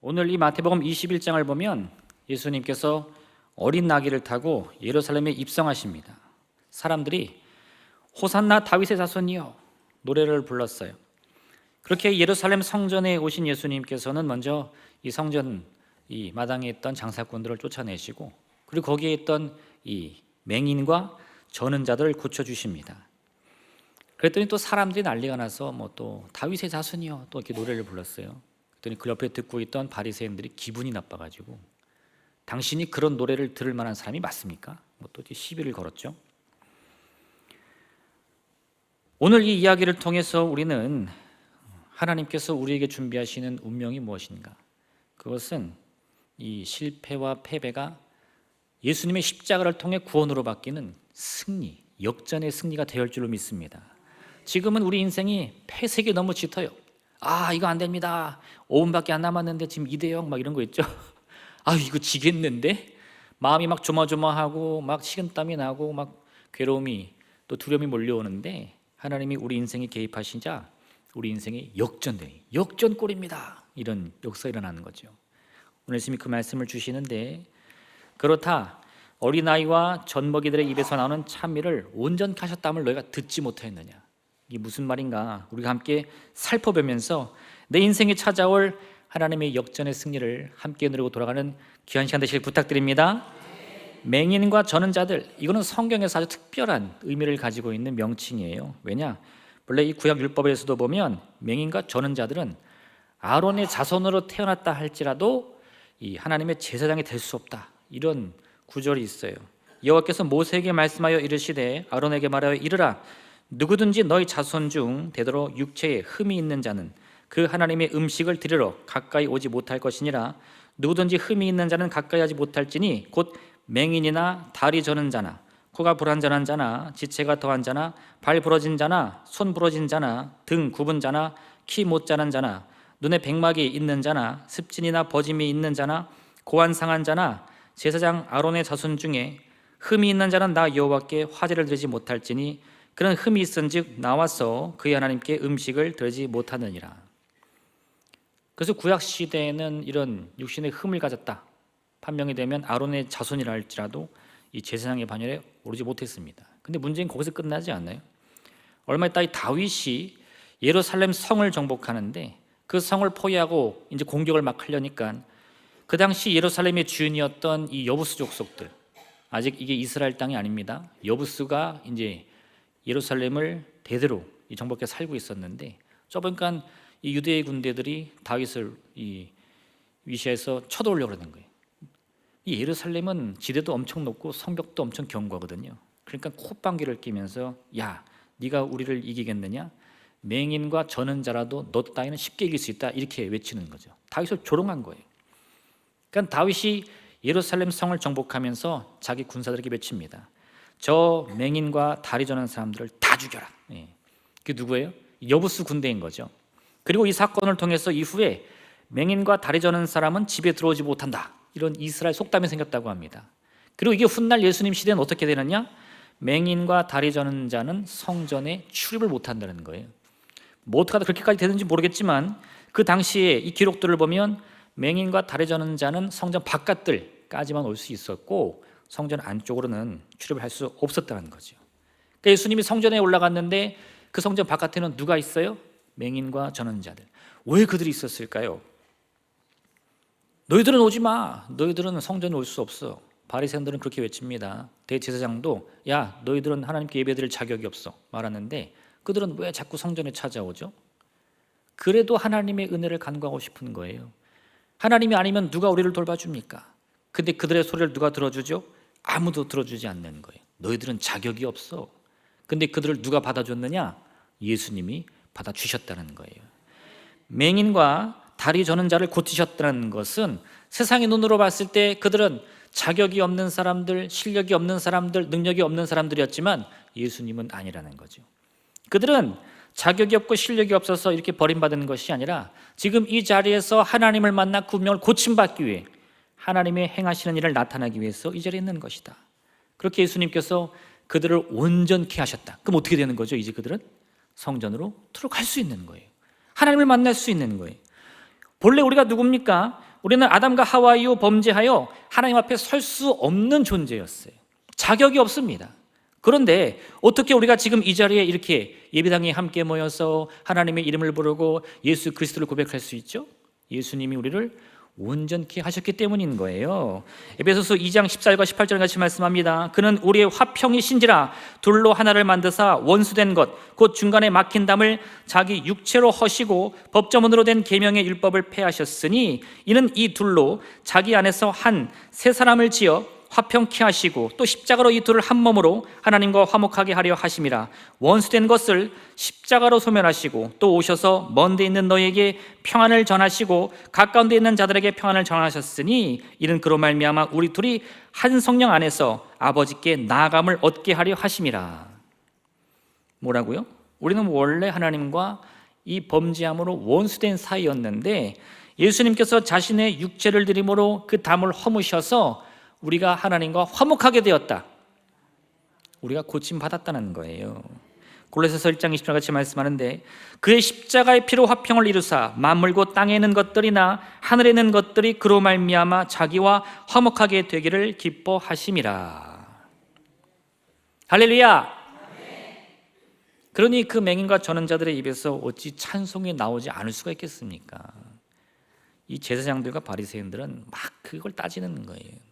오늘 이 마태복음 21장을 보면 예수님께서 어린 나귀를 타고 예루살렘에 입성하십니다. 사람들이 호산나 다윗의 자손이여 노래를 불렀어요. 그렇게 예루살렘 성전에 오신 예수님께서는 먼저 이 성전 이 마당에 있던 장사꾼들을 쫓아내시고, 그리고 거기에 있던 이 맹인과 저는 자들을 고쳐주십니다. 그랬더니 또 사람들이 난리가 나서 또 다윗의 자손이여 또 이렇게 노래를 불렀어요. 그랬더니 그 옆에 듣고 있던 바리새인들이 기분이 나빠가지고 당신이 그런 노래를 들을 만한 사람이 맞습니까? 또 시비를 걸었죠. 오늘 이 이야기를 통해서 우리는 하나님께서 우리에게 준비하시는 운명이 무엇인가? 그것은 이 실패와 패배가 예수님의 십자가를 통해 구원으로 바뀌는 승리, 역전의 승리가 되어 줄로 믿습니다. 지금은 우리 인생이 패색이 너무 짙어요. 이거 안 됩니다. 5분밖에 안 남았는데 지금 2대0 막 이런 거 있죠. 이거 지겠는데? 마음이 막 조마조마하고 막 식은땀이 나고 막 괴로움이 또 두려움이 몰려오는데, 하나님이 우리 인생에 개입하시자 우리 인생이 역전골입니다. 이런 역사가 일어나는 거죠. 오늘 예수님이 그 말씀을 주시는데, 그렇다 어린아이와 젖먹이들의 입에서 나오는 찬미를 온전케 하셨다함을 너희가 듣지 못하였느냐. 이게 무슨 말인가? 우리가 함께 살펴보면서 내 인생에 찾아올 하나님의 역전의 승리를 함께 누리고 돌아가는 귀한 시간 되시길 부탁드립니다. 맹인과 저는 자들, 이거는 성경에서 아주 특별한 의미를 가지고 있는 명칭이에요. 왜냐? 원래 이 구약 율법에서도 보면 맹인과 저는 자들은 아론의 자손으로 태어났다 할지라도 이 하나님의 제사장이 될 수 없다, 이런 구절이 있어요. 여호와께서 모세에게 말씀하여 이르시되 아론에게 말하여 이르라, 누구든지 너희 자손 중 대대로 육체에 흠이 있는 자는 그 하나님의 음식을 드리러 가까이 오지 못할 것이니라. 누구든지 흠이 있는 자는 가까이 하지 못할지니 곧 맹인이나 다리 저는 자나 코가 불완전한 자나 지체가 더한 자나 발 부러진 자나 손 부러진 자나 등 굽은 자나 키 못 자란 자나 눈에 백막이 있는 자나 습진이나 버짐이 있는 자나 고안 상한 자나 제사장 아론의 자손 중에 흠이 있는 자는 나 여호와께 화제를 드리지 못할지니 그런 흠이 있은즉 나와서 그의 하나님께 음식을 드리지 못하느니라. 그래서 구약 시대에는 이런 육신의 흠을 가졌다 판명이 되면 아론의 자손이라 할지라도 이 제사장의 반열에 오르지 못했습니다. 근데 문제는 거기서 끝나지 않아요. 얼마 있다 이 다윗이 예루살렘 성을 정복하는데, 그 성을 포위하고 이제 공격을 막 하려니까 그 당시 예루살렘의 주인이었던 이 여부스 족속들, 아직 이게 이스라엘 땅이 아닙니다. 여부스가 이제 예루살렘을 대대로 정복해 살고 있었는데, 저보니까 이 유대의 군대들이 다윗을 이 위시해서 쳐들어오려고 그러는 거예요. 이 예루살렘은 지대도 엄청 높고 성벽도 엄청 견고하거든요. 그러니까 콧방귀를 끼면서 야, 네가 우리를 이기겠느냐? 맹인과 저는 자라도 너 따위는 쉽게 이길 수 있다, 이렇게 외치는 거죠. 다윗을 조롱한 거예요. 그러니까 다윗이 예루살렘 성을 정복하면서 자기 군사들에게 외칩니다. 저 맹인과 다리 저는 사람들을 다 죽여라. 그게 누구예요? 여부스 군대인 거죠. 그리고 이 사건을 통해서 이후에 맹인과 다리 저는 사람은 집에 들어오지 못한다, 이런 이스라엘 속담이 생겼다고 합니다. 그리고 이게 훗날 예수님 시대는 어떻게 되느냐? 맹인과 다리 저는 자는 성전에 출입을 못한다는 거예요. 뭐 어떻게 하다 그렇게까지 되는지 모르겠지만 그 당시에 이 기록들을 보면 맹인과 다리 저는 자는 성전 바깥들까지만 올 수 있었고 성전 안쪽으로는 출입을 할 수 없었다는 거죠. 그러니까 예수님이 성전에 올라갔는데 그 성전 바깥에는 누가 있어요? 맹인과 저는 자들. 왜 그들이 있었을까요? 너희들은 오지 마. 너희들은 성전에 올 수 없어. 바리새인들은 그렇게 외칩니다. 대제사장도 야, 너희들은 하나님께 예배드릴 자격이 없어 말하는데, 그들은 왜 자꾸 성전에 찾아오죠? 그래도 하나님의 은혜를 간구하고 싶은 거예요. 하나님이 아니면 누가 우리를 돌봐줍니까? 근데 그들의 소리를 누가 들어주죠? 아무도 들어주지 않는 거예요. 너희들은 자격이 없어. 근데 그들을 누가 받아줬느냐? 예수님이 받아주셨다는 거예요. 맹인과 다리 저는 자를 고치셨다는 것은 세상의 눈으로 봤을 때 그들은 자격이 없는 사람들, 실력이 없는 사람들, 능력이 없는 사람들이었지만 예수님은 아니라는 거죠. 그들은 자격이 없고 실력이 없어서 이렇게 버림받은 것이 아니라 지금 이 자리에서 하나님을 만나 그 운명을 고침받기 위해 하나님의 행하시는 일을 나타나기 위해서 이 자리에 있는 것이다. 그렇게 예수님께서 그들을 온전케 하셨다. 그럼 어떻게 되는 거죠? 이제 그들은 성전으로 들어갈 수 있는 거예요. 하나님을 만날 수 있는 거예요. 본래 우리가 누굽니까? 우리는 아담과 하와 이후 범죄하여 하나님 앞에 설 수 없는 존재였어요. 자격이 없습니다. 그런데 어떻게 우리가 지금 이 자리에 이렇게 예배당에 함께 모여서 하나님의 이름을 부르고 예수 그리스도를 고백할 수 있죠? 예수님이 우리를 온전케 하셨기 때문인 거예요. 에베소서 2장 14절과 18절 같이 말씀합니다. 그는 우리의 화평이신지라 둘로 하나를 만드사 원수된 것 곧 중간에 막힌 담을 자기 육체로 허시고 법조문으로 된 계명의 율법을 폐하셨으니 이는 이 둘로 자기 안에서 한 새 사람을 지어 화평케 하시고 또 십자가로 이 둘을 한 몸으로 하나님과 화목하게 하려 하심이라. 원수된 것을 십자가로 소멸하시고 또 오셔서 먼 데 있는 너희에게 평안을 전하시고 가까운 데 있는 자들에게 평안을 전하셨으니 이는 그로 말미암아 우리 둘이 한 성령 안에서 아버지께 나아감을 얻게 하려 하심이라. 뭐라고요? 우리는 원래 하나님과 이 범죄함으로 원수된 사이였는데 예수님께서 자신의 육체를 드림으로 그 담을 허무셔서 우리가 하나님과 화목하게 되었다. 우리가 고침받았다는 거예요. 골로새서 1장 20절 같이 말씀하는데 그의 십자가의 피로 화평을 이루사 만물고 땅에 있는 것들이나 하늘에 있는 것들이 그로 말미암아 자기와 화목하게 되기를 기뻐하심이라. 할렐루야. 그러니 그 맹인과 전원자들의 입에서 어찌 찬송이 나오지 않을 수가 있겠습니까? 이 제사장들과 바리새인들은 막 그걸 따지는 거예요.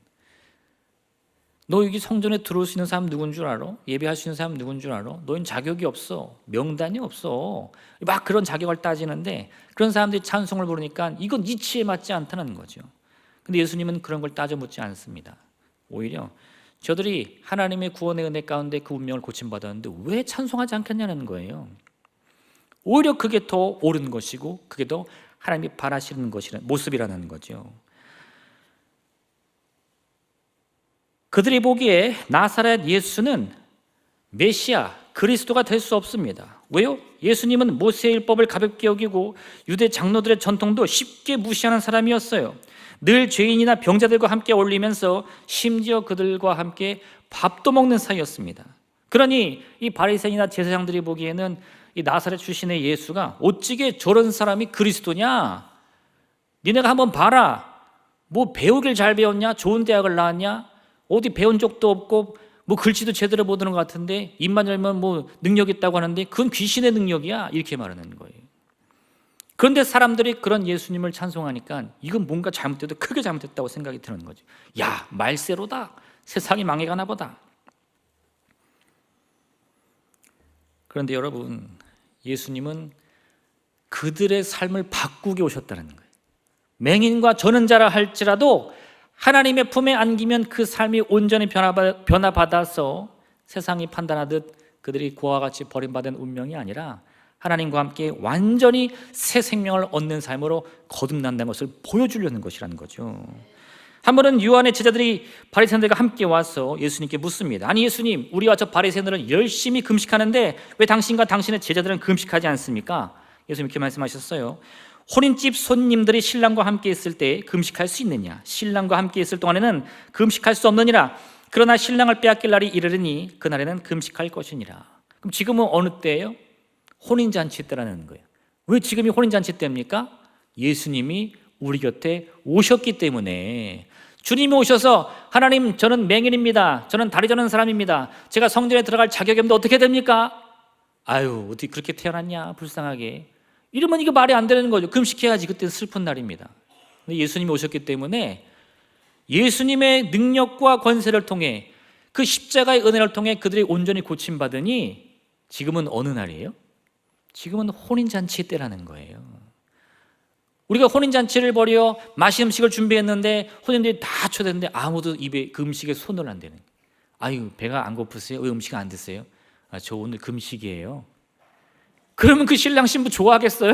너 여기 성전에 들어올 수 있는 사람 누군 줄 알아? 예배할 수 있는 사람 누군 줄 알아? 너희는 자격이 없어. 명단이 없어. 막 그런 자격을 따지는데 그런 사람들이 찬송을 부르니까 이건 이치에 맞지 않다는 거죠. 근데 예수님은 그런 걸 따져 묻지 않습니다. 오히려 저들이 하나님의 구원의 은혜 가운데 그 운명을 고침받았는데 왜 찬송하지 않겠냐는 거예요. 오히려 그게 더 옳은 것이고 그게 더 하나님이 바라시는 것이라는 모습이라는 거죠. 그들이 보기에 나사렛 예수는 메시아, 그리스도가 될 수 없습니다. 왜요? 예수님은 모세의 율법을 가볍게 여기고 유대 장로들의 전통도 쉽게 무시하는 사람이었어요. 늘 죄인이나 병자들과 함께 어울리면서 심지어 그들과 함께 밥도 먹는 사이였습니다. 그러니 이 바리새인이나 제사장들이 보기에는 이 나사렛 출신의 예수가 어찌게 저런 사람이 그리스도냐? 니네가 한번 봐라. 뭐 배우길 잘 배웠냐? 좋은 대학을 나왔냐? 어디 배운 적도 없고 뭐 글씨도 제대로 못 하는 것 같은데 입만 열면 뭐 능력 있다고 하는데 그건 귀신의 능력이야 이렇게 말하는 거예요. 그런데 사람들이 그런 예수님을 찬송하니까 이건 뭔가 잘못돼도 크게 잘못됐다고 생각이 드는 거죠. 야, 말세로다. 세상이 망해가나 보다. 그런데 여러분, 예수님은 그들의 삶을 바꾸게 오셨다는 거예요. 맹인과 전원자라 할지라도 하나님의 품에 안기면 그 삶이 온전히 변화받아서 세상이 판단하듯 그들이 그와 같이 버림받은 운명이 아니라 하나님과 함께 완전히 새 생명을 얻는 삶으로 거듭난다는 것을 보여주려는 것이라는 거죠. 한 번은 유한의 제자들이 바리새인들과 함께 와서 예수님께 묻습니다. 아니 예수님, 우리와 저 바리새인들은 열심히 금식하는데 왜 당신과 당신의 제자들은 금식하지 않습니까? 예수님 이렇게 말씀하셨어요. 혼인집 손님들이 신랑과 함께 있을 때 금식할 수 있느냐? 신랑과 함께 있을 동안에는 금식할 수 없느니라. 그러나 신랑을 빼앗길 날이 이르리니 그날에는 금식할 것이니라. 그럼 지금은 어느 때예요? 혼인잔치 때라는 거예요. 왜 지금이 혼인잔치 때입니까? 예수님이 우리 곁에 오셨기 때문에. 주님이 오셔서 하나님, 저는 맹인입니다. 저는 다리 저는 사람입니다. 제가 성전에 들어갈 자격이 없는데 어떻게 됩니까? 아유, 어떻게 그렇게 태어났냐, 불쌍하게. 이러면 이거 말이 안 되는 거죠. 금식해야지. 그때 슬픈 날입니다. 근데 예수님이 오셨기 때문에 예수님의 능력과 권세를 통해 그 십자가의 은혜를 통해 그들이 온전히 고침받으니 지금은 어느 날이에요? 지금은 혼인잔치 때라는 거예요. 우리가 혼인잔치를 벌여 맛있는 음식을 준비했는데 혼인들이 다 초대했는데 아무도 입에 그 음식에 손을 안 대는. 아유, 배가 안 고프세요? 왜 음식 안 드세요? 아, 저 오늘 금식이에요. 그러면 그 신랑 신부 좋아하겠어요?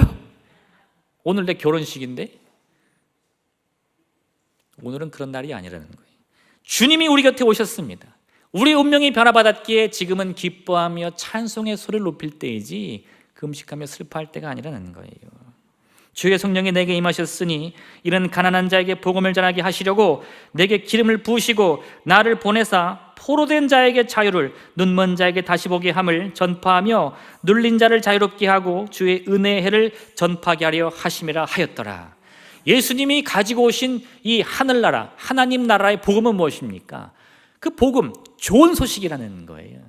오늘 내 결혼식인데? 오늘은 그런 날이 아니라는 거예요. 주님이 우리 곁에 오셨습니다. 우리 운명이 변화받았기에 지금은 기뻐하며 찬송의 소리를 높일 때이지 금식하며 슬퍼할 때가 아니라는 거예요. 주의 성령이 내게 임하셨으니 이는 가난한 자에게 복음을 전하게 하시려고 내게 기름을 부으시고 나를 보내사 포로된 자에게 자유를, 눈먼 자에게 다시 보게 함을 전파하며 눌린 자를 자유롭게 하고 주의 은혜의 해를 전파하게 하려 하심이라 하였더라. 예수님이 가지고 오신 이 하늘나라, 하나님 나라의 복음은 무엇입니까? 그 복음, 좋은 소식이라는 거예요.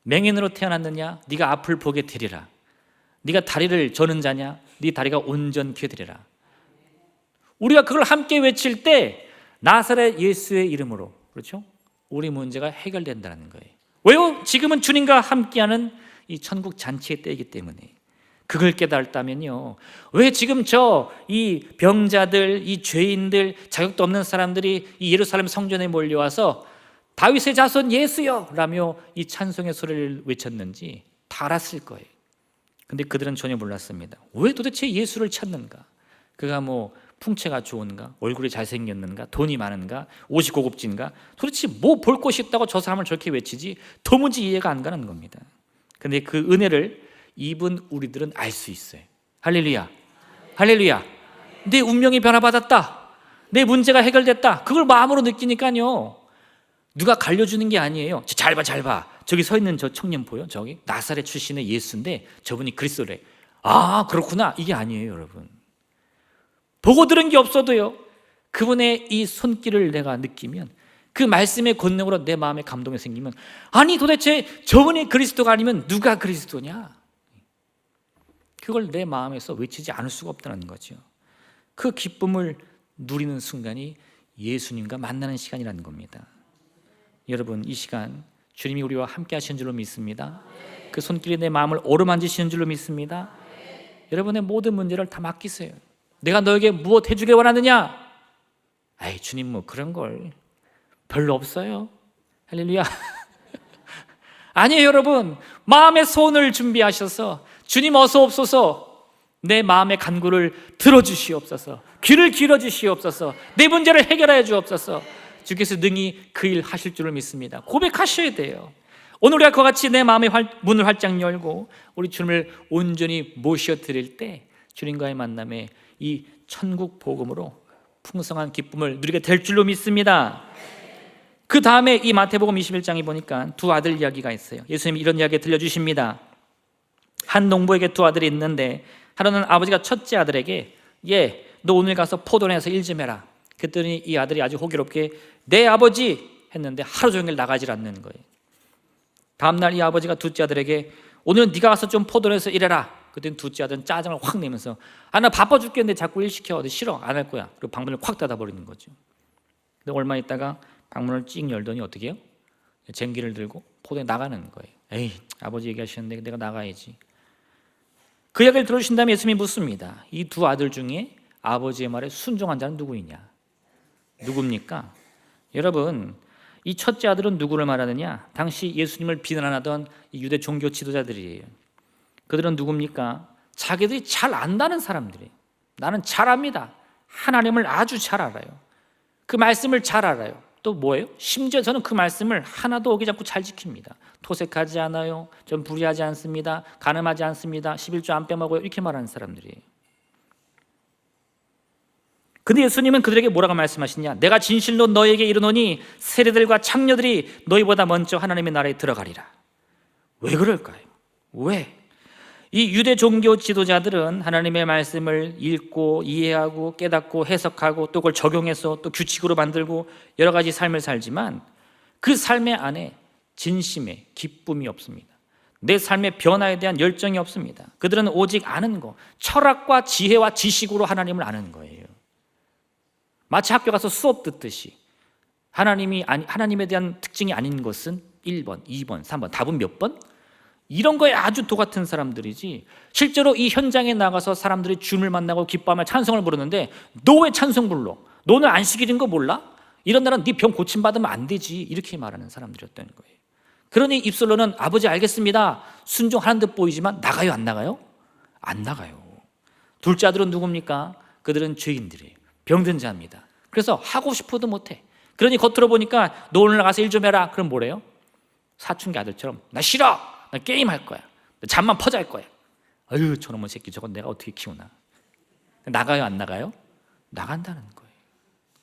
맹인으로 태어났느냐? 네가 앞을 보게 되리라. 네가 다리를 저는 자냐? 네 다리가 온전케 되리라. 우리가 그걸 함께 외칠 때 나사렛 예수의 이름으로, 그렇죠? 우리 문제가 해결된다는 거예요. 왜요? 지금은 주님과 함께하는 이 천국 잔치의 때이기 때문에. 그걸 깨달았다면요, 왜 지금 이 병자들, 이 죄인들, 자격도 없는 사람들이 이 예루살렘 성전에 몰려와서 다윗의 자손 예수여 라며 이 찬송의 소리를 외쳤는지 다 알았을 거예요. 근데 그들은 전혀 몰랐습니다. 왜 도대체 예수를 찾는가? 그가 뭐 풍채가 좋은가? 얼굴이 잘생겼는가? 돈이 많은가? 옷이 고급진가? 도대체 뭐 볼 것이 있다고 저 사람을 저렇게 외치지? 도무지 이해가 안 가는 겁니다. 근데 그 은혜를 입은 우리들은 알 수 있어요. 할렐루야, 할렐루야. 내 운명이 변화받았다, 내 문제가 해결됐다, 그걸 마음으로 느끼니까요, 누가 갈려주는 게 아니에요. 잘 봐, 잘 봐. 저기 서 있는 저 청년 보여? 저기 나사렛 출신의 예수인데 저분이 그리스도래. 아, 그렇구나. 이게 아니에요, 여러분. 보고 들은 게 없어도요, 그분의 이 손길을 내가 느끼면, 그 말씀의 권능으로 내 마음에 감동이 생기면, 아니 도대체 저분이 그리스도가 아니면 누가 그리스도냐? 그걸 내 마음에서 외치지 않을 수가 없다는 거죠. 그 기쁨을 누리는 순간이 예수님과 만나는 시간이라는 겁니다. 여러분, 이 시간 주님이 우리와 함께 하시는 줄로 믿습니다. 그 손길이 내 마음을 어루만지시는 줄로 믿습니다. 여러분의 모든 문제를 다 맡기세요. 내가 너에게 무엇 해주길 원하느냐? 아이, 주님 뭐 그런 걸 별로 없어요. 할렐루야. 아니에요, 여러분. 마음의 소원을 준비하셔서 주님 어서 옵소서, 내 마음의 간구를 들어주시옵소서, 귀를 길어주시옵소서, 내 문제를 해결하여 주옵소서. 주께서 능히 그 일 하실 줄을 믿습니다. 고백하셔야 돼요. 오늘 우리가 그와 같이 내 마음의 문을 활짝 열고 우리 주님을 온전히 모셔드릴 때 주님과의 만남에 이 천국 복음으로 풍성한 기쁨을 누리게 될 줄로 믿습니다. 그 다음에 이 마태복음 21장에 보니까 두 아들 이야기가 있어요. 예수님이 이런 이야기 들려주십니다. 한 농부에게 두 아들이 있는데 하루는 아버지가 첫째 아들에게 너 오늘 가서 포도원에서 일 좀 해라. 그랬더니 이 아들이 아주 호기롭게 네 아버지 했는데 하루 종일 나가질 않는 거예요. 다음날 이 아버지가 둘째 아들에게 오늘은 네가 가서 좀 포도원에서 일해라. 그랬더니 둘째 아들은 짜증을 확 내면서 나 바빠 죽겠는데 자꾸 일 시켜. 싫어, 안 할 거야. 그리고 방문을 확 닫아버리는 거죠. 근데 얼마 있다가 방문을 찍 열더니 어떻게 해요? 쟁기를 들고 포도에 나가는 거예요. 에이, 아버지 얘기하셨는데 내가 나가야지. 그 이야기를 들어주신 다음에 예수님이 묻습니다. 이 두 아들 중에 아버지의 말에 순종한 자는 누구이냐? 누굽니까? 여러분, 이 첫째 아들은 누구를 말하느냐? 당시 예수님을 비난하던 이 유대 종교 지도자들이에요. 그들은 누굽니까? 자기들이 잘 안다는 사람들이에요. 나는 잘 압니다. 하나님을 아주 잘 알아요. 그 말씀을 잘 알아요. 또 뭐예요? 심지어 저는 그 말씀을 하나도 어기지 않고 잘 지킵니다. 토색하지 않아요. 전 불의하지 않습니다. 간음하지 않습니다. 11조 안 빼먹어요. 이렇게 말하는 사람들이에요. 근데 예수님은 그들에게 뭐라고 말씀하시냐? 내가 진실로 너에게 이르노니 세리들과 창녀들이 너희보다 먼저 하나님의 나라에 들어가리라. 왜 그럴까요? 왜? 이 유대 종교 지도자들은 하나님의 말씀을 읽고 이해하고 깨닫고 해석하고 또 그걸 적용해서 또 규칙으로 만들고 여러 가지 삶을 살지만 그 삶의 안에 진심의 기쁨이 없습니다. 내 삶의 변화에 대한 열정이 없습니다. 그들은 오직 아는 거, 철학과 지혜와 지식으로 하나님을 아는 거예요. 마치 학교 가서 수업 듣듯이 하나님에 대한 특징이 아닌 것은 1번, 2번, 3번, 답은 몇 번? 이런 거에 아주 똑같은 사람들이지, 실제로 이 현장에 나가서 사람들이 주님을 만나고 기뻐하며 찬송을 부르는데 너 왜 찬송 불러? 너는 안식일인 거 몰라? 이런 날은 네 병 고침받으면 안 되지, 이렇게 말하는 사람들이었다는 거예요. 그러니 입술로는 아버지 알겠습니다, 순종하는 듯 보이지만 나가요, 안 나가요? 안 나가요. 둘째 아들은 누굽니까? 그들은 죄인들이에요. 병든 자입니다. 그래서 하고 싶어도 못해. 그러니 겉으로 보니까 너 오늘 나가서 일 좀 해라. 그럼 뭐래요? 사춘기 아들처럼 나 싫어, 나 게임할 거야, 나 잠만 퍼잘 거야. 아유, 저놈의 새끼 저건 내가 어떻게 키우나. 나가요, 안 나가요? 나간다는 거예요.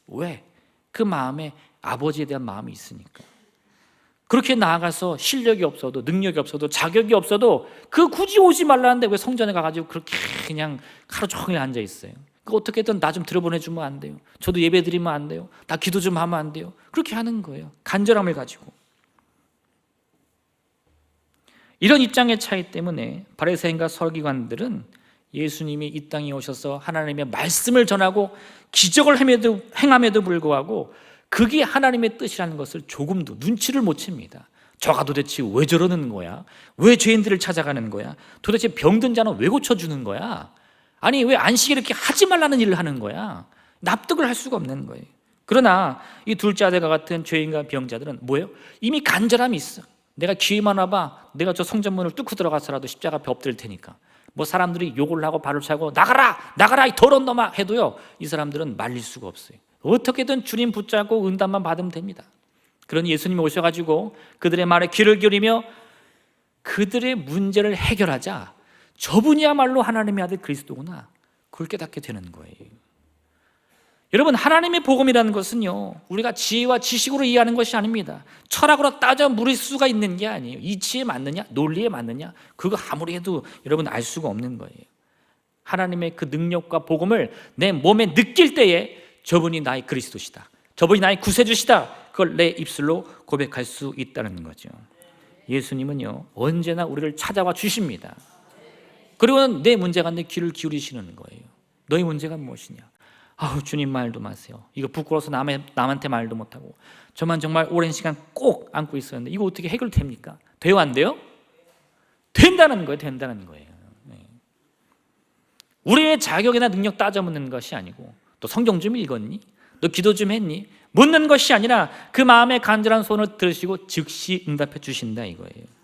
왜? 그 마음에 아버지에 대한 마음이 있으니까. 그렇게 나아가서 실력이 없어도 능력이 없어도 자격이 없어도 그 굳이 오지 말라는데 왜 성전에 가가지고 그렇게 그냥 하루 종일 앉아 있어요? 그 어떻게든 나 좀 들어보내주면 안 돼요? 저도 예배 드리면 안 돼요? 나 기도 좀 하면 안 돼요? 그렇게 하는 거예요. 간절함을 가지고. 이런 입장의 차이 때문에 바리새인과 서기관들은 예수님이 이 땅에 오셔서 하나님의 말씀을 전하고 기적을 행함에도 불구하고 그게 하나님의 뜻이라는 것을 조금도 눈치를 못 챕니다. 저가 도대체 왜 저러는 거야? 왜 죄인들을 찾아가는 거야? 도대체 병든 자는 왜 고쳐주는 거야? 아니 왜 안식에 이렇게 하지 말라는 일을 하는 거야? 납득을 할 수가 없는 거예요. 그러나 이 둘째 아들과 같은 죄인과 병자들은 뭐예요? 이미 간절함이 있어. 내가 기회만 와봐, 내가 저 성전문을 뚫고 들어가서라도 십자가 앞에 엎드릴 테니까. 뭐 사람들이 욕을 하고 발을 차고 나가라 나가라 이 더러운 놈아 해도요, 이 사람들은 말릴 수가 없어요. 어떻게든 주님 붙잡고 응답만 받으면 됩니다. 그러니 예수님이 오셔가지고 그들의 말에 귀를 기울이며 그들의 문제를 해결하자 저분이야말로 하나님의 아들 그리스도구나, 그걸 깨닫게 되는 거예요. 여러분, 하나님의 복음이라는 것은요, 우리가 지혜와 지식으로 이해하는 것이 아닙니다. 철학으로 따져 물을 수가 있는 게 아니에요. 이치에 맞느냐 논리에 맞느냐 그거 아무리 해도 여러분 알 수가 없는 거예요. 하나님의 그 능력과 복음을 내 몸에 느낄 때에 저분이 나의 그리스도시다, 저분이 나의 구세주시다, 그걸 내 입술로 고백할 수 있다는 거죠. 예수님은요 언제나 우리를 찾아와 주십니다. 그리고 내 문제가 내 귀를 기울이시는 거예요. 너의 문제가 무엇이냐? 아우 주님 말도 마세요. 이거 부끄러워서 남한테 말도 못하고 저만 정말 오랜 시간 꼭 안고 있었는데 이거 어떻게 해결됩니까? 돼요 안 돼요? 된다는 거예요. 된다는 거예요. 네. 우리의 자격이나 능력 따져묻는 것이 아니고 또 성경 좀 읽었니? 너 기도 좀 했니? 묻는 것이 아니라 그 마음의 간절한 소원을 들으시고 즉시 응답해 주신다 이거예요.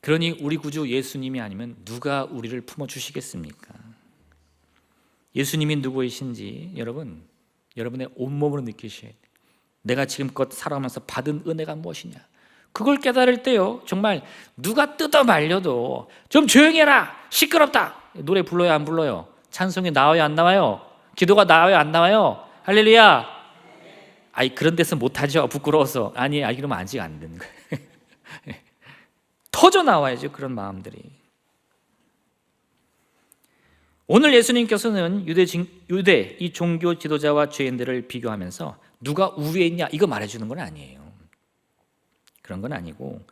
그러니 우리 구주 예수님이 아니면 누가 우리를 품어주시겠습니까? 예수님이 누구이신지 여러분의 온몸으로 느끼셔야 돼요. 내가 지금껏 살아가면서 받은 은혜가 무엇이냐, 그걸 깨달을 때요 정말 누가 뜯어 말려도 좀 조용히 해라, 시끄럽다, 노래 불러요 안 불러요? 찬송이 나와요 안 나와요? 기도가 나와요 안 나와요? 할렐루야. 아이 그런 데서 못하죠, 부끄러워서. 아니 그러면 아직 안 되는 거예요. 터져 나와야죠 그런 마음들이. 오늘 예수님께서는 유대 이 종교 지도자와 죄인들을 비교하면서 누가 우위에 있냐 이거 말해주는 건 아니에요. 그런 건 아니고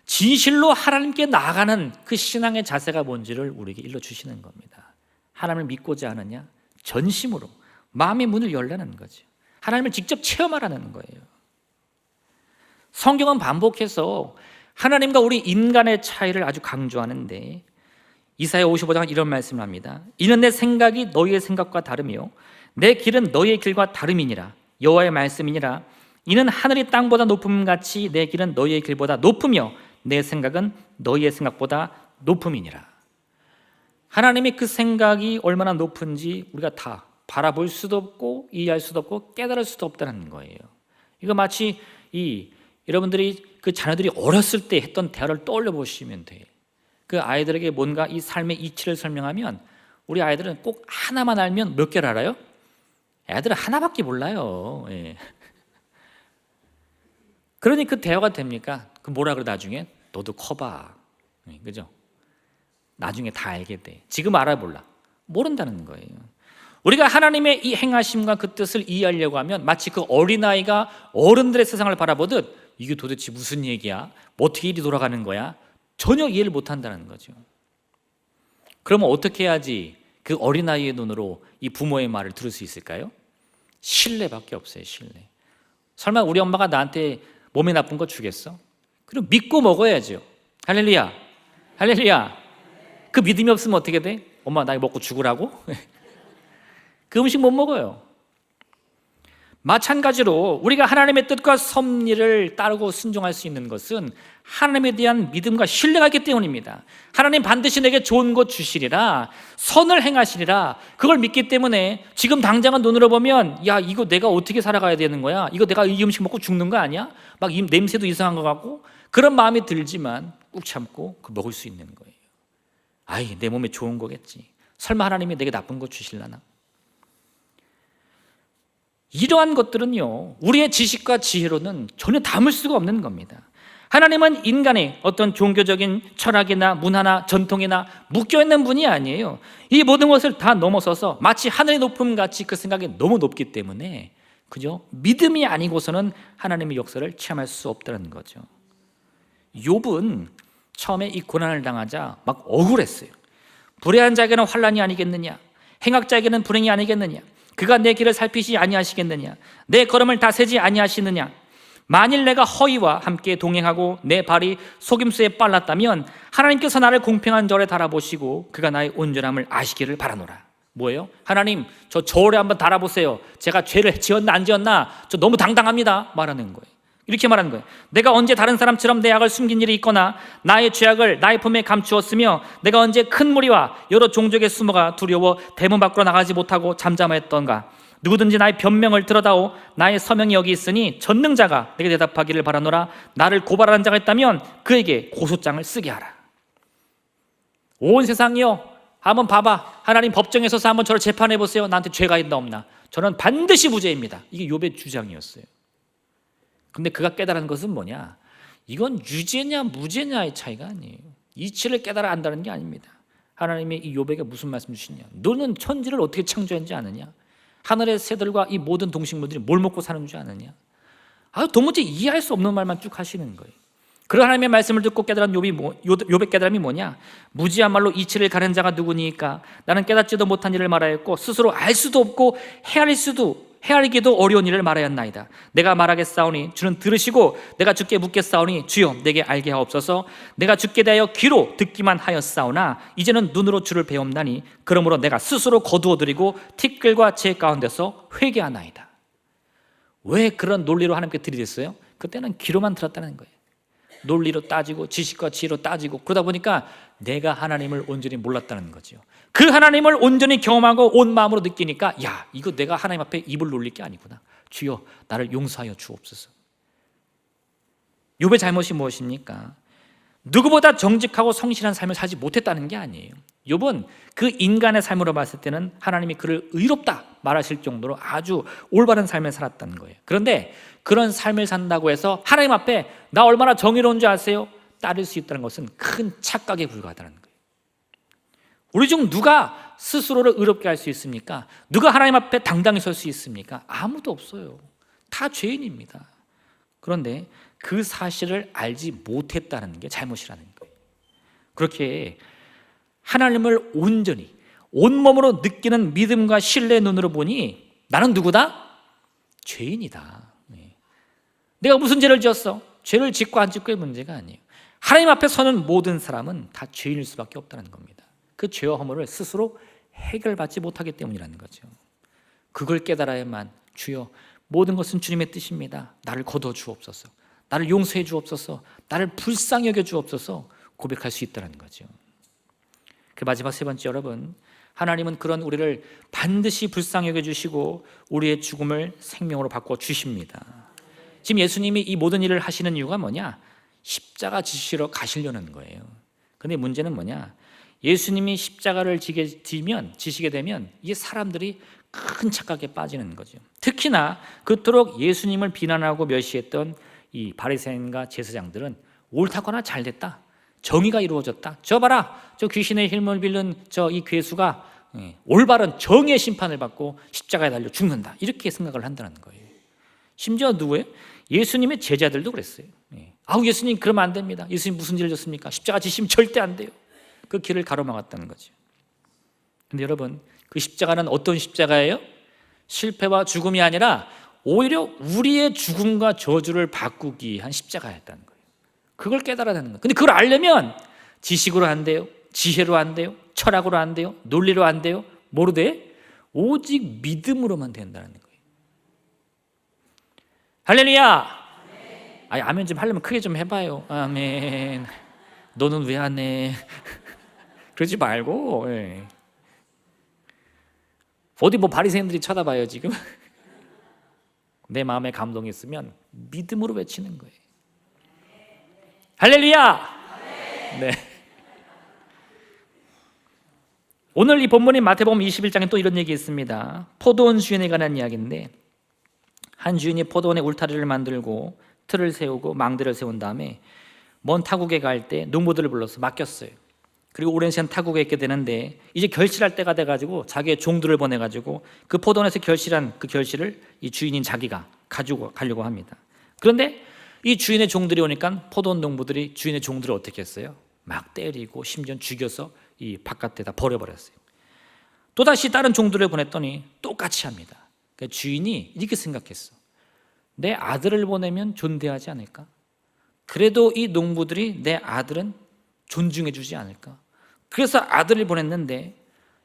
진실로 하나님께 나아가는 그 신앙의 자세가 뭔지를 우리에게 일러주시는 겁니다. 하나님을 믿고자 하느냐, 전심으로 마음의 문을 열라는 거죠. 하나님을 직접 체험하라는 거예요. 성경은 반복해서 하나님과 우리 인간의 차이를 아주 강조하는데 이사야 55장은 이런 말씀을 합니다. 이는 내 생각이 너희의 생각과 다르며 내 길은 너희의 길과 다름이니라. 여호와의 말씀이니라. 이는 하늘이 땅보다 높음같이 내 길은 너희의 길보다 높으며 내 생각은 너희의 생각보다 높음이니라. 하나님의 그 생각이 얼마나 높은지 우리가 다 바라볼 수도 없고 이해할 수도 없고 깨달을 수도 없다는 거예요. 이거 마치 여러분들이 그 자녀들이 어렸을 때 했던 대화를 떠올려 보시면 돼요. 그 아이들에게 뭔가 이 삶의 이치를 설명하면 우리 아이들은 꼭 하나만 알면 몇 개를 알아요? 애들은 하나밖에 몰라요. 예. 그러니 그 대화가 됩니까? 그 뭐라 그래 나중에? 너도 커봐. 예, 그죠? 나중에 다 알게 돼. 지금 알아볼라. 모른다는 거예요. 우리가 하나님의 이 행하심과 그 뜻을 이해하려고 하면 마치 그 어린아이가 어른들의 세상을 바라보듯 이게 도대체 무슨 얘기야? 어떻게 일이 돌아가는 거야? 전혀 이해를 못한다는 거죠. 그러면 어떻게 해야지 그 어린아이의 눈으로 이 부모의 말을 들을 수 있을까요? 신뢰밖에 없어요. 신뢰. 설마 우리 엄마가 나한테 몸에 나쁜 거 주겠어? 그럼 믿고 먹어야죠. 할렐루야. 할렐루야. 그 믿음이 없으면 어떻게 돼? 엄마 나 먹고 죽으라고? 그 음식 못 먹어요. 마찬가지로 우리가 하나님의 뜻과 섭리를 따르고 순종할 수 있는 것은 하나님에 대한 믿음과 신뢰가 있기 때문입니다. 하나님 반드시 내게 좋은 것 주시리라, 선을 행하시리라, 그걸 믿기 때문에 지금 당장은 눈으로 보면 야 이거 내가 어떻게 살아가야 되는 거야? 이거 내가 이 음식 먹고 죽는 거 아니야? 막 냄새도 이상한 것 같고 그런 마음이 들지만 꾹 참고 그 먹을 수 있는 거예요. 아이 내 몸에 좋은 거겠지. 설마 하나님이 내게 나쁜 거 주실라나? 이러한 것들은요 우리의 지식과 지혜로는 전혀 담을 수가 없는 겁니다. 하나님은 인간의 어떤 종교적인 철학이나 문화나 전통이나 묶여있는 분이 아니에요. 이 모든 것을 다 넘어서서 마치 하늘의 높음같이 그 생각이 너무 높기 때문에, 그죠? 믿음이 아니고서는 하나님의 역사를 체험할 수 없다는 거죠. 욥은 처음에 이 고난을 당하자 막 억울했어요. 불의한 자에게는 환난이 아니겠느냐, 행악자에게는 불행이 아니겠느냐, 그가 내 길을 살피시 아니하시겠느냐, 내 걸음을 다세지 아니하시느냐, 만일 내가 허위와 함께 동행하고 내 발이 속임수에 빨랐다면 하나님께서 나를 공평한 절에 달아보시고 그가 나의 온전함을 아시기를 바라노라. 뭐예요? 하나님, 저 저울에 한번 달아보세요. 제가 죄를 지었나 안 지었나, 저 너무 당당합니다 말하는 거예요. 이렇게 말하는 거예요. 내가 언제 다른 사람처럼 내 악을 숨긴 일이 있거나 나의 죄악을 나의 품에 감추었으며 내가 언제 큰 무리와 여러 종족의 수모가 두려워 대문 밖으로 나가지 못하고 잠잠했던가. 누구든지 나의 변명을 들어다오. 나의 서명이 여기 있으니 전능자가 내게 대답하기를 바라노라. 나를 고발하는 자가 있다면 그에게 고소장을 쓰게 하라. 온 세상이요, 한번 봐봐. 하나님 법정에 서서 한번 저를 재판해 보세요. 나한테 죄가 있나 없나. 저는 반드시 무죄입니다. 이게 욥의 주장이었어요. 근데 그가 깨달은 것은 뭐냐? 이건 유죄냐 무죄냐의 차이가 아니에요. 이치를 깨달아 안다는 게 아닙니다. 하나님이 이 욥에게 무슨 말씀 주시냐? 너는 천지를 어떻게 창조했는지 아느냐? 하늘의 새들과 이 모든 동식물들이 뭘 먹고 사는 줄 아느냐? 도무지 이해할 수 없는 말만 쭉 하시는 거예요. 그런 하나님의 말씀을 듣고 깨달은 욥의 깨달음이 뭐냐? 무지한 말로 이치를 가른 자가 누구니까? 나는 깨닫지도 못한 일을 말하였고 스스로 알 수도 없고 헤아리기도 어려운 일을 말하였나이다. 내가 말하겠사오니 주는 들으시고 내가 주께 묻겠사오니 주여 내게 알게 하옵소서. 내가 주께 대하여 귀로 듣기만 하였사오나 이제는 눈으로 주를 배움나니 그러므로 내가 스스로 거두어드리고 티끌과 재 가운데서 회개하나이다. 왜 그런 논리로 하나님께 들이댔어요? 그때는 귀로만 들었다는 거예요. 논리로 따지고 지식과 지혜로 따지고 그러다 보니까 내가 하나님을 온전히 몰랐다는 거죠. 그 하나님을 온전히 경험하고 온 마음으로 느끼니까 야, 이거 내가 하나님 앞에 입을 놀릴 게 아니구나. 주여 나를 용서하여 주옵소서. 욥의 잘못이 무엇입니까? 누구보다 정직하고 성실한 삶을 살지 못했다는 게 아니에요. 욥은 그 인간의 삶으로 봤을 때는 하나님이 그를 의롭다 말하실 정도로 아주 올바른 삶을 살았다는 거예요. 그런데 그런 삶을 산다고 해서 하나님 앞에 나 얼마나 정의로운 줄 아세요? 따를 수 있다는 것은 큰 착각에 불과하다는 거예요. 우리 중 누가 스스로를 의롭게 할 수 있습니까? 누가 하나님 앞에 당당히 설 수 있습니까? 아무도 없어요. 다 죄인입니다. 그런데 그 사실을 알지 못했다는 게 잘못이라는 거예요. 그렇게 하나님을 온전히 온몸으로 느끼는 믿음과 신뢰의 눈으로 보니 나는 누구다? 죄인이다. 내가 무슨 죄를 지었어? 죄를 짓고 안 짓고의 문제가 아니에요. 하나님 앞에 서는 모든 사람은 다 죄인일 수밖에 없다는 겁니다. 그 죄와 허물을 스스로 해결받지 못하기 때문이라는 거죠. 그걸 깨달아야만 주여 모든 것은 주님의 뜻입니다. 나를 거두어 주옵소서. 나를 용서해 주옵소서. 나를 불쌍히 여겨 주옵소서 고백할 수 있다는 거죠. 그 마지막 세 번째, 여러분, 하나님은 그런 우리를 반드시 불쌍히 여겨 주시고 우리의 죽음을 생명으로 바꿔 주십니다. 지금 예수님이 이 모든 일을 하시는 이유가 뭐냐? 십자가 지시러 가시려는 거예요. 그런데 문제는 뭐냐? 예수님이 십자가를 지시게 되면 이게 사람들이 큰 착각에 빠지는 거죠. 특히나 그토록 예수님을 비난하고 멸시했던 이 바리새인과 제사장들은 옳다거나 잘됐다, 정의가 이루어졌다, 저 봐라, 저 귀신의 힘을 빌는 저 이 괴수가 올바른 정의의 심판을 받고 십자가에 달려 죽는다, 이렇게 생각을 한다는 거예요. 심지어 누구예요? 예수님의 제자들도 그랬어요. 예수님 그러면 안 됩니다. 예수님 무슨 죄를 졌습니까? 십자가 지시면 절대 안 돼요. 그 길을 가로막았다는 거죠. 근데 여러분, 그 십자가는 어떤 십자가예요? 실패와 죽음이 아니라 오히려 우리의 죽음과 저주를 바꾸기 위한 십자가였다는 거예요. 그걸 깨달아야 하는 거예요. 근데 그걸 알려면 지식으로 안 돼요, 지혜로 안 돼요, 철학으로 안 돼요, 논리로 안 돼요. 뭐로 돼? 오직 믿음으로만 된다는 거예요. 할렐루야! 아멘 좀 하려면 크게 좀 해봐요. 아멘. 너는 왜 안 해? 그러지 말고. 어디 바리새인들이 쳐다봐요 지금. 내 마음에 감동이 있으면 믿음으로 외치는 거예요. 할렐루야! 네. 오늘 이 본문인 마태복음 21장에 또 이런 얘기 있습니다. 포도원 주인에 관한 이야기인데, 한 주인이 포도원에 울타리를 만들고 틀을 세우고 망대를 세운 다음에 먼 타국에 갈 때 농부들을 불러서 맡겼어요. 그리고 오랜 시간 타국에 있게 되는데 이제 결실할 때가 돼가지고 자기의 종들을 보내가지고 그 포도원에서 결실한 그 결실을 이 주인인 자기가 가지고 가려고 합니다. 그런데 이 주인의 종들이 오니까 포도원 농부들이 주인의 종들을 어떻게 했어요? 막 때리고 심지어 죽여서 이 바깥에다 버려버렸어요. 또다시 다른 종들을 보냈더니 똑같이 합니다. 그러니까 주인이 이렇게 생각했어. 내 아들을 보내면 존대하지 않을까? 그래도 이 농부들이 내 아들은 존중해 주지 않을까? 그래서 아들을 보냈는데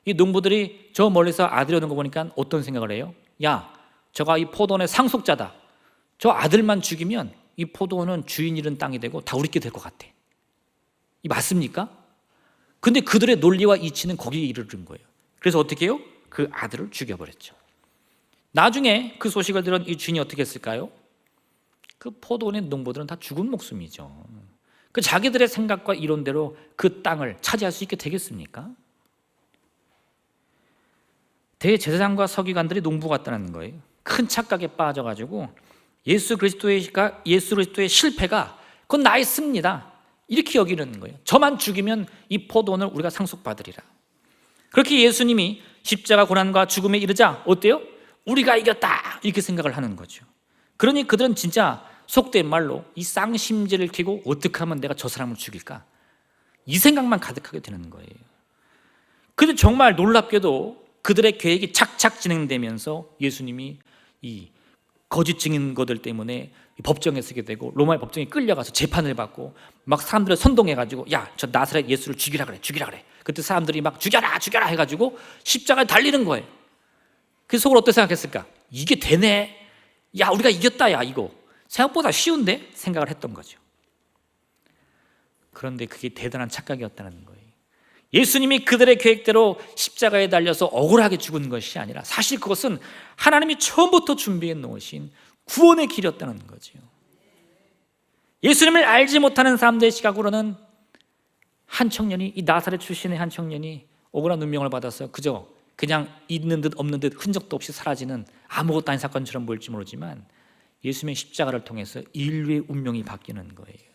이 농부들이 저 멀리서 아들이 오는 거 보니까 어떤 생각을 해요? 야, 저가 이 포도원의 상속자다. 저 아들만 죽이면 이 포도원은 주인 잃은 땅이 되고 다 우리께 될 것 같아. 이 맞습니까? 근데 그들의 논리와 이치는 거기에 이르는 거예요. 그래서 어떻게 해요? 그 아들을 죽여버렸죠. 나중에 그 소식을 들은 이 주인이 어떻게 했을까요? 그 포도원의 농부들은 다 죽은 목숨이죠. 그 자기들의 생각과 이론대로 그 땅을 차지할 수 있게 되겠습니까? 대제사장과 서기관들이 농부 같다는 거예요. 큰 착각에 빠져가지고 예수 그리스도의 실패가 그건 나의 승리다 이렇게 여기는 거예요. 저만 죽이면 이 포도원을 우리가 상속받으리라. 그렇게 예수님이 십자가 고난과 죽음에 이르자 어때요? 우리가 이겼다 이렇게 생각을 하는 거죠. 그러니 그들은 진짜 속된 말로 이 쌍심지를 켜고 어떻게 하면 내가 저 사람을 죽일까? 이 생각만 가득하게 되는 거예요. 근데 정말 놀랍게도 그들의 계획이 착착 진행되면서 예수님이 이 거짓 증인거들 때문에 법정에 서게 되고 로마의 법정에 끌려가서 재판을 받고 막 사람들을 선동해가지고 야, 저 나사렛 예수를 죽이라 그래. 그때 사람들이 막 죽여라 해가지고 십자가에 달리는 거예요. 그 속으로 어떻게 생각했을까? 이게 되네. 야, 우리가 이겼다. 야, 이거 생각보다 쉬운데? 생각을 했던 거죠. 그런데 그게 대단한 착각이었다는 거예요. 예수님이 그들의 계획대로 십자가에 달려서 억울하게 죽은 것이 아니라 사실 그것은 하나님이 처음부터 준비해 놓으신 구원의 길이었다는 거죠. 예수님을 알지 못하는 사람들의 시각으로는 한 청년이, 이 나사렛 출신의 한 청년이 억울한 운명을 받아서 그냥 있는 듯 없는 듯 흔적도 없이 사라지는 아무것도 아닌 사건처럼 보일지 모르지만 예수님의 십자가를 통해서 인류의 운명이 바뀌는 거예요.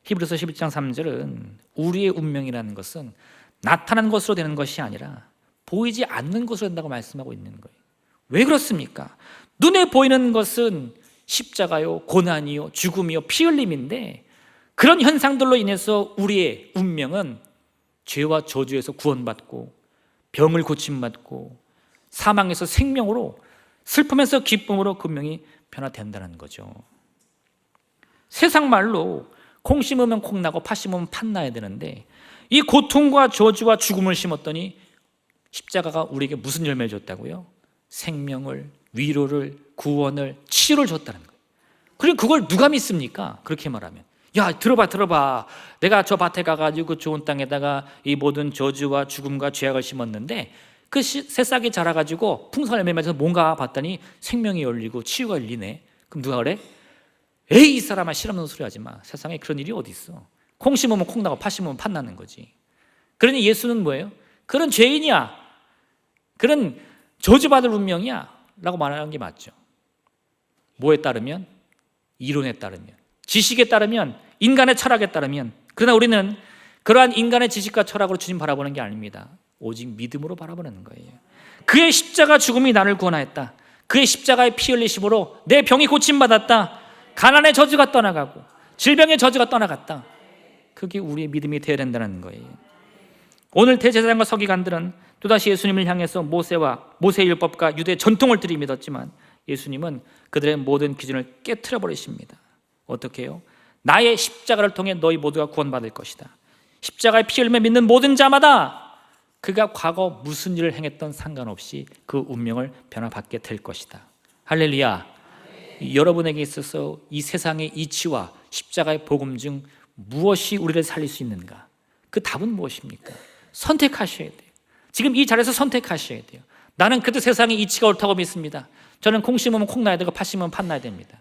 히브리서 11장 3절은 우리의 운명이라는 것은 나타난 것으로 되는 것이 아니라 보이지 않는 것으로 된다고 말씀하고 있는 거예요. 왜 그렇습니까? 눈에 보이는 것은 십자가요, 고난이요, 죽음이요, 피 흘림인데 그런 현상들로 인해서 우리의 운명은 죄와 저주에서 구원받고 병을 고침받고 사망에서 생명으로 슬픔에서 기쁨으로 그 운명이 변화된다는 거죠. 세상 말로 콩 심으면 콩 나고 팥 심으면 팥 나야 되는데 이 고통과 저주와 죽음을 심었더니 십자가가 우리에게 무슨 열매를 줬다고요? 생명을, 위로를, 구원을, 치유를 줬다는 거예요. 그리고 그걸 누가 믿습니까? 그렇게 말하면 야, 들어봐. 내가 저 밭에 가가지고 그 좋은 땅에다가 이 모든 저주와 죽음과 죄악을 심었는데 그 새싹이 자라가지고 풍성한 열매 맺어서 뭔가 봤더니 생명이 열리고 치유가 열리네. 그럼 누가 그래? 에이, 이 사람아, 실없는 소리 하지 마. 세상에 그런 일이 어디 있어. 콩 심으면 콩 나고 팥 심으면 팥 나는 거지. 그러니 예수는 뭐예요? 그런 죄인이야, 그런 저주받을 운명이야 라고 말하는 게 맞죠. 뭐에 따르면? 이론에 따르면, 지식에 따르면, 인간의 철학에 따르면. 그러나 우리는 그러한 인간의 지식과 철학으로 주님 바라보는 게 아닙니다. 오직 믿음으로 바라보는 거예요. 그의 십자가 죽음이 나를 구원하였다. 그의 십자가의 피 흘리심으로 내 병이 고침받았다. 가난의 저주가 떠나가고 질병의 저주가 떠나갔다. 그게 우리의 믿음이 되어야 된다는 거예요. 오늘 대제사장과 서기관들은 또다시 예수님을 향해서 모세의 율법과 유대 전통을 들이밀었지만 예수님은 그들의 모든 기준을 깨트려 버리십니다. 어떻게 해요? 나의 십자가를 통해 너희 모두가 구원받을 것이다. 십자가의 피 흘림을 믿는 모든 자마다 그가 과거 무슨 일을 행했던 상관없이 그 운명을 변화받게 될 것이다. 할렐루야. 여러분에게 있어서 이 세상의 이치와 십자가의 복음 중 무엇이 우리를 살릴 수 있는가? 그 답은 무엇입니까? 선택하셔야 돼요. 지금 이 자리에서 선택하셔야 돼요. 나는 그래도 세상의 이치가 옳다고 믿습니다. 저는 콩 심으면 콩 나야 되고 팥 심으면 팥 나야 됩니다.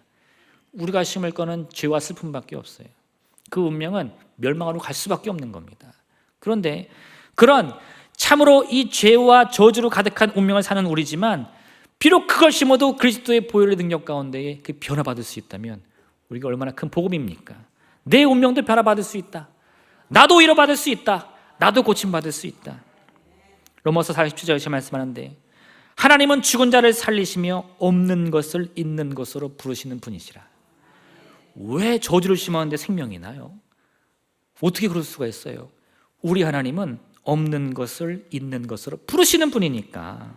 우리가 심을 거는 죄와 슬픔밖에 없어요. 그 운명은 멸망으로 갈 수밖에 없는 겁니다. 그런데 그런 참으로 이 죄와 저주로 가득한 운명을 사는 우리지만 비록 그걸 심어도 그리스도의 보혈의 능력 가운데에 그 변화받을 수 있다면 우리가 얼마나 큰 복음입니까? 내 운명도 변화받을 수 있다. 나도 위로받을 수 있다. 나도 고침받을 수 있다. 로마서 47절 이렇게 말씀하는데, 하나님은 죽은 자를 살리시며 없는 것을 있는 것으로 부르시는 분이시라. 왜 저주를 심었는데 생명이 나요? 어떻게 그럴 수가 있어요? 우리 하나님은 없는 것을 있는 것으로 부르시는 분이니까.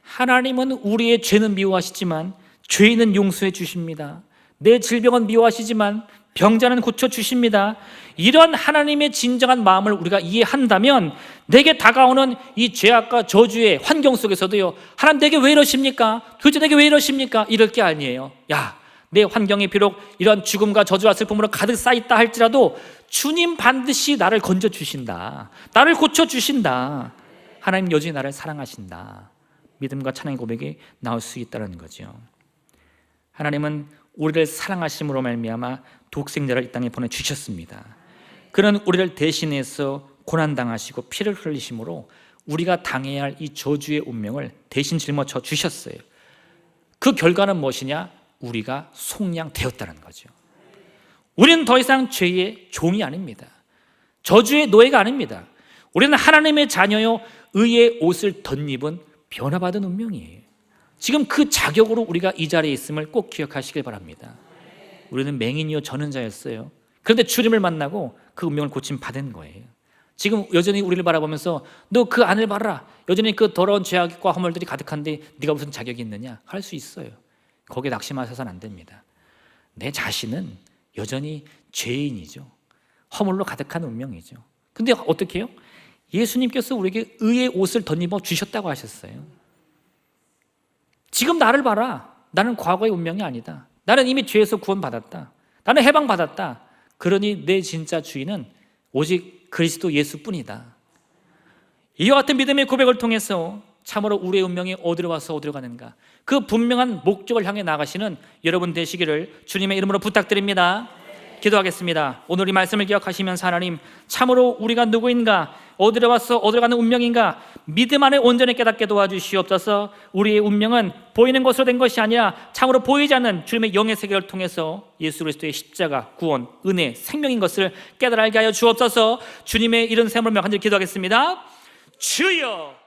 하나님은 우리의 죄는 미워하시지만 죄인은 용서해 주십니다. 내 질병은 미워하시지만 병자는 고쳐주십니다. 이런 하나님의 진정한 마음을 우리가 이해한다면 내게 다가오는 이 죄악과 저주의 환경 속에서도요, 하나님 내게 왜 이러십니까? 도대체 내게 왜 이러십니까? 이럴 게 아니에요. 야, 내 환경이 비록 이런 죽음과 저주와 슬픔으로 가득 쌓여있다 할지라도 주님 반드시 나를 건져주신다. 나를 고쳐주신다. 하나님 여전히 나를 사랑하신다. 믿음과 찬양의 고백이 나올 수 있다는 거죠. 하나님은 우리를 사랑하심으로 말미암아 독생자를 이 땅에 보내주셨습니다. 그는 우리를 대신해서 고난당하시고 피를 흘리심으로 우리가 당해야 할 이 저주의 운명을 대신 짊어져 주셨어요. 그 결과는 무엇이냐? 우리가 속량되었다는 거죠. 우리는 더 이상 죄의 종이 아닙니다. 저주의 노예가 아닙니다. 우리는 하나님의 자녀요, 의의 옷을 덧입은 변화받은 운명이에요. 지금 그 자격으로 우리가 이 자리에 있음을 꼭 기억하시길 바랍니다. 우리는 맹인이요 전능자였어요. 그런데 주님을 만나고 그 운명을 고침받은 거예요. 지금 여전히 우리를 바라보면서 너 그 안을 봐라, 여전히 그 더러운 죄악과 허물들이 가득한데 네가 무슨 자격이 있느냐 할 수 있어요. 거기에 낙심하셔서는 안 됩니다. 내 자신은 여전히 죄인이죠. 허물로 가득한 운명이죠. 근데 어떻게 해요? 예수님께서 우리에게 의의 옷을 덧입어 주셨다고 하셨어요. 지금 나를 봐라. 나는 과거의 운명이 아니다. 나는 이미 죄에서 구원받았다. 나는 해방받았다. 그러니 내 진짜 주인은 오직 그리스도 예수뿐이다. 이와 같은 믿음의 고백을 통해서 참으로 우리의 운명이 어디로 와서 어디로 가는가, 그 분명한 목적을 향해 나가시는 여러분 되시기를 주님의 이름으로 부탁드립니다. 기도하겠습니다. 오늘 이 말씀을 기억하시면서 하나님, 참으로 우리가 누구인가, 어디로 와서 어디로 가는 운명인가 믿음 안에 온전히 깨닫게 도와주시옵소서. 우리의 운명은 보이는 것으로 된 것이 아니라 참으로 보이지 않는 주님의 영의 세계를 통해서 예수 그리스도의 십자가, 구원, 은혜, 생명인 것을 깨달아 알게 하여 주옵소서. 주님의 이런 샘을 간절히 기도하겠습니다. 주여